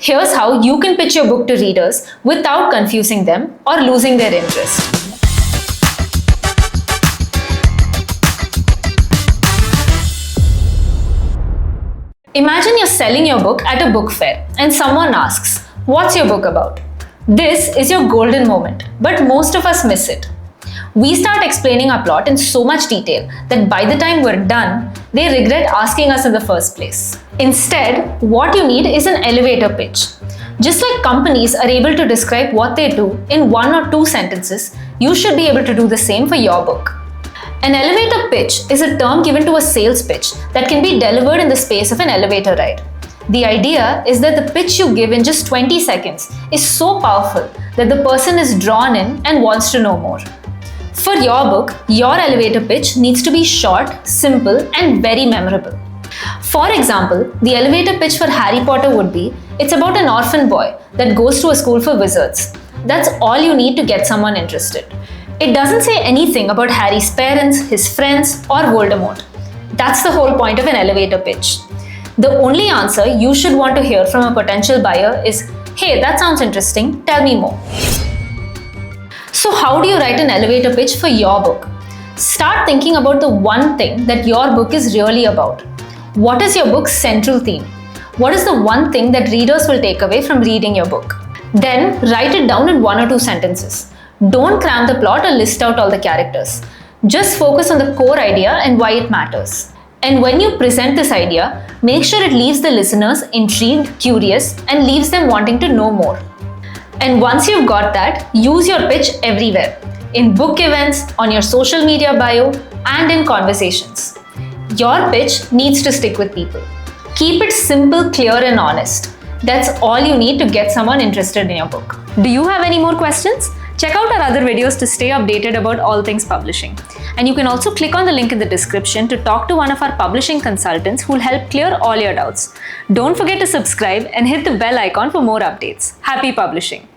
Here's how you can pitch your book to readers without confusing them or losing their interest. Imagine you're selling your book at a book fair and someone asks, "What's your book about?" This is your golden moment, but most of us miss it. We start explaining our plot in so much detail that by the time we're done, they regret asking us in the first place. Instead, what you need is an elevator pitch. Just like companies are able to describe what they do in 1 or 2 sentences, you should be able to do the same for your book. An elevator pitch is a term given to a sales pitch that can be delivered in the space of an elevator ride. The idea is that the pitch you give in just 20 seconds is so powerful that the person is drawn in and wants to know more. For your book, your elevator pitch needs to be short, simple, and very memorable. For example, the elevator pitch for Harry Potter would be, it's about an orphan boy that goes to a school for wizards. That's all you need to get someone interested. It doesn't say anything about Harry's parents, his friends, or Voldemort. That's the whole point of an elevator pitch. The only answer you should want to hear from a potential buyer is, "Hey, that sounds interesting, tell me more." So how do you write an elevator pitch for your book? Start thinking about the one thing that your book is really about. What is your book's central theme? What is the one thing that readers will take away from reading your book? Then write it down in 1 or 2 sentences. Don't cram the plot or list out all the characters. Just focus on the core idea and why it matters. And when you present this idea, make sure it leaves the listeners intrigued, curious, and leaves them wanting to know more. And once you've got that, use your pitch everywhere. In book events, on your social media bio, and in conversations. Your pitch needs to stick with people. Keep it simple, clear, and honest. That's all you need to get someone interested in your book. Do you have any more questions? Check out our other videos to stay updated about all things publishing. And you can also click on the link in the description to talk to one of our publishing consultants who will help clear all your doubts. Don't forget to subscribe and hit the bell icon for more updates. Happy publishing!